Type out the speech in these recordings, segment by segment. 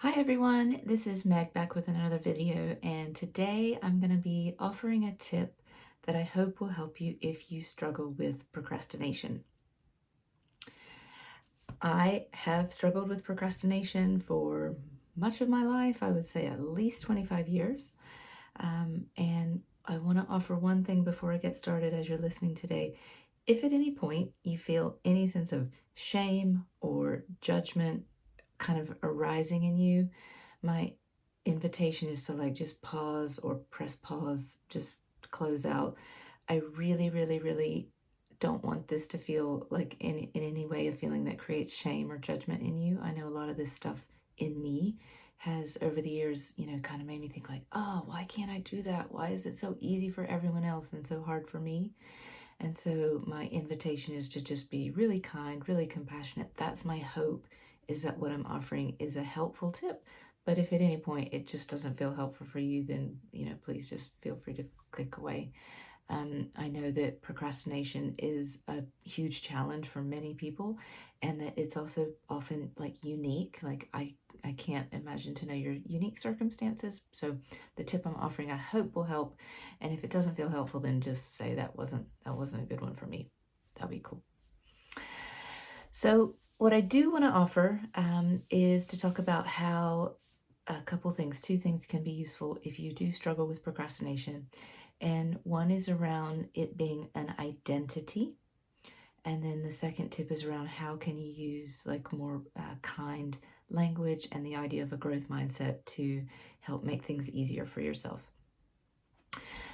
Hi everyone, this is Meg back with another video, and today I'm going to be offering a tip that I hope will help you if you struggle with procrastination. I have struggled with procrastination for much of my life, I would say at least 25 years, and I want to offer one thing before I get started as you're listening today. If at any point you feel any sense of shame or judgment kind of arising in you, my invitation is to just pause or press pause, just close out. I really, really, really don't want this to feel like in any way a feeling that creates shame or judgment in you. I know a lot of this stuff in me has over the years, kind of made me think like, oh, why can't I do that? Why is it so easy for everyone else and so hard for me? And so my invitation is to just be really kind, really compassionate. That's my hope, is that what I'm offering is a helpful tip. But if at any point it just doesn't feel helpful for you, then, please just feel free to click away. I know that procrastination is a huge challenge for many people, and that it's also often unique. I can't imagine to know your unique circumstances. So the tip I'm offering, I hope will help. And if it doesn't feel helpful, then just say that wasn't a good one for me. That'd be cool. So what I do want to offer is to talk about how a couple things, two things can be useful if you do struggle with procrastination. And one is around it being an identity. And then the second tip is around how can you use more kind language and the idea of a growth mindset to help make things easier for yourself.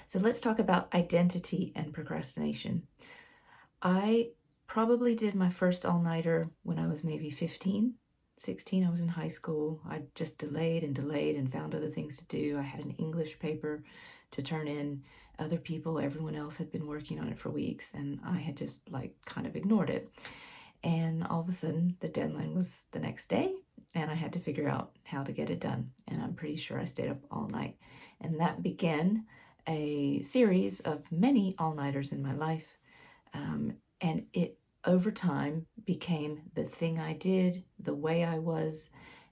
So let's talk about identity and procrastination. I probably did my first all-nighter when I was maybe 15, 16. I was in high school. I just delayed and delayed and found other things to do. I had an English paper to turn in. Other people, everyone else had been working on it for weeks, and I had just kind of ignored it. And all of a sudden, the deadline was the next day, and I had to figure out how to get it done. And I'm pretty sure I stayed up all night. And that began a series of many all-nighters in my life. And it, over time, became the thing I did, the way I was,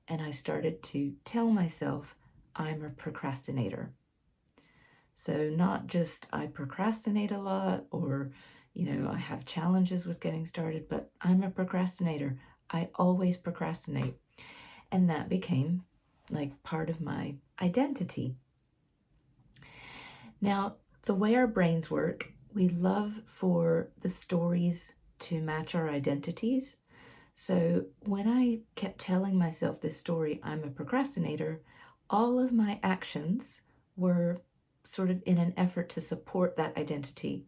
and I started to tell myself I'm a procrastinator. So not just I procrastinate a lot or, I have challenges with getting started, but I'm a procrastinator. I always procrastinate. And that became part of my identity. Now, the way our brains work, we love for the stories to match our identities. So when I kept telling myself this story, I'm a procrastinator, all of my actions were sort of in an effort to support that identity.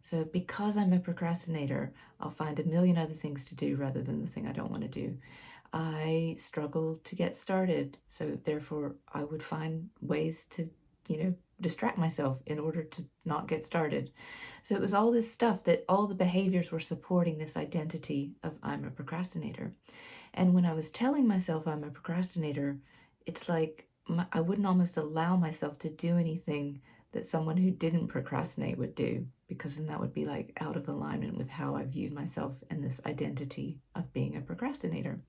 So because I'm a procrastinator, I'll find a million other things to do rather than the thing I don't want to do. I struggle to get started, so therefore I would find ways to, distract myself in order to not get started. So it was all this stuff that all the behaviors were supporting this identity of I'm a procrastinator. And when I was telling myself I'm a procrastinator, it's like I wouldn't almost allow myself to do anything that someone who didn't procrastinate would do, because then that would be out of alignment with how I viewed myself and this identity of being a procrastinator.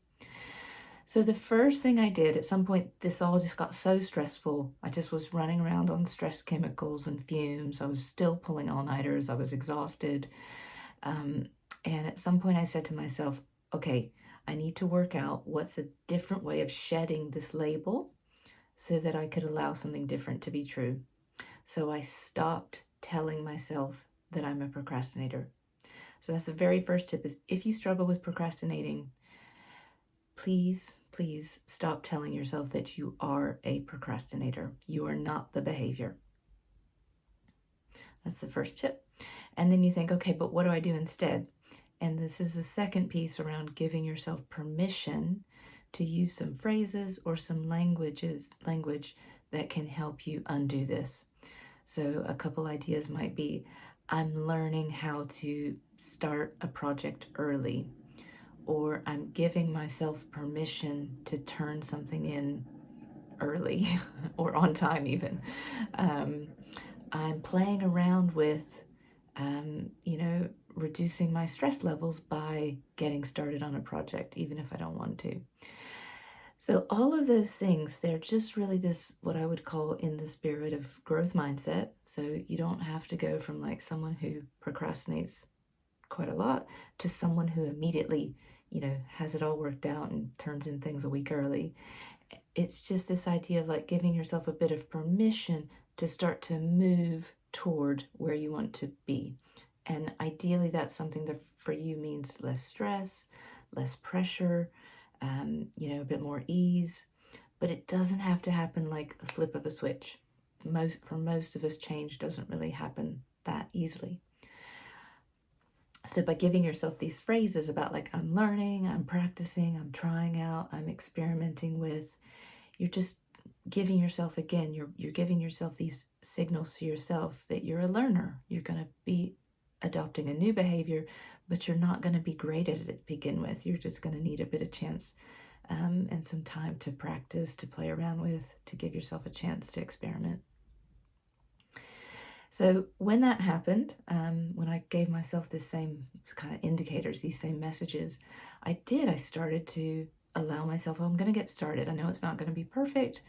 So the first thing I did, at some point, this all just got so stressful. I just was running around on stress chemicals and fumes. I was still pulling all-nighters. I was exhausted. And at some point I said to myself, okay, I need to work out what's a different way of shedding this label so that I could allow something different to be true. So I stopped telling myself that I'm a procrastinator. So that's the very first tip, is if you struggle with procrastinating, please, please stop telling yourself that you are a procrastinator. You are not the behavior. That's the first tip. And then you think, okay, but what do I do instead? And this is the second piece around giving yourself permission to use some phrases or some language that can help you undo this. So a couple ideas might be, I'm learning how to start a project early, or I'm giving myself permission to turn something in early or on time even. I'm playing around with, reducing my stress levels by getting started on a project, even if I don't want to. So all of those things, they're just really this, what I would call in the spirit of growth mindset. So you don't have to go from like someone who procrastinates quite a lot to someone who immediately, has it all worked out and turns in things a week early. It's just this idea of like giving yourself a bit of permission to start to move toward where you want to be. And ideally, that's something that for you means less stress, less pressure, a bit more ease. But it doesn't have to happen like a flip of a switch. For most of us, change doesn't really happen that easily. So by giving yourself these phrases about like, I'm learning, I'm practicing, I'm trying out, I'm experimenting with, you're just giving yourself, again, you're giving yourself these signals to yourself that you're a learner. You're going to be adopting a new behavior, but you're not going to be great at it to begin with. You're just going to need a bit of chance and some time to practice, to play around with, to give yourself a chance to experiment. So when that happened, when I gave myself this same kind of indicators, these same messages, I started to allow myself, I'm going to get started. I know it's not going to be perfect,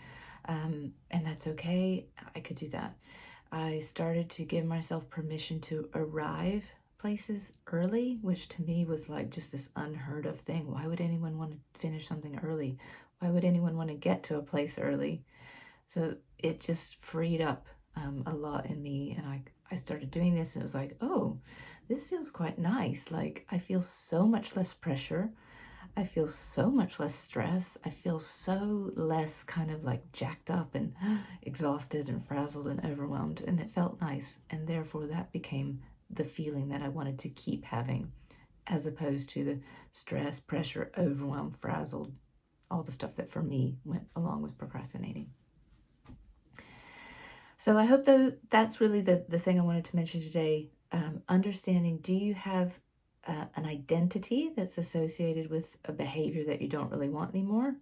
and that's okay. I could do that. I started to give myself permission to arrive places early, which to me was like just this unheard of thing. Why would anyone want to finish something early? Why would anyone want to get to a place early? So it just freed up a lot in me, and I started doing this, and it was like, oh, this feels quite nice. Like I feel so much less pressure. I feel so much less stress. I feel so less kind of like jacked up and exhausted and frazzled and overwhelmed, and it felt nice. And therefore that became the feeling that I wanted to keep having, as opposed to the stress, pressure, overwhelm, frazzled, all the stuff that for me went along with procrastinating. So I hope that's really the thing I wanted to mention today. Understanding, do you have an identity that's associated with a behavior that you don't really want anymore?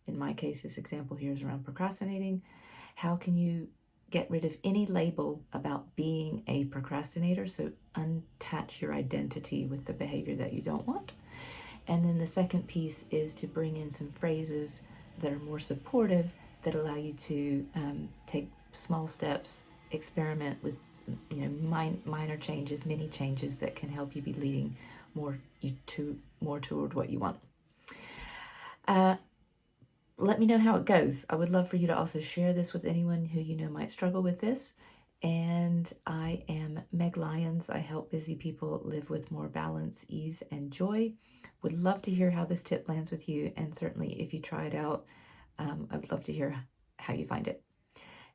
In my case, this example here is around procrastinating. How can you get rid of any label about being a procrastinator? So unattach your identity with the behavior that you don't want. And then the second piece is to bring in some phrases that are more supportive, that allow you to take small steps, experiment with minor changes, mini changes that can help you be leading more toward what you want. Let me know how it goes. I would love for you to also share this with anyone who you know might struggle with this. And I am Meg Lyons. I help busy people live with more balance, ease, and joy. Would love to hear how this tip lands with you. And certainly if you try it out, I would love to hear how you find it.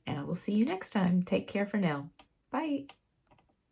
And I will see you next time. Take care for now. Bye.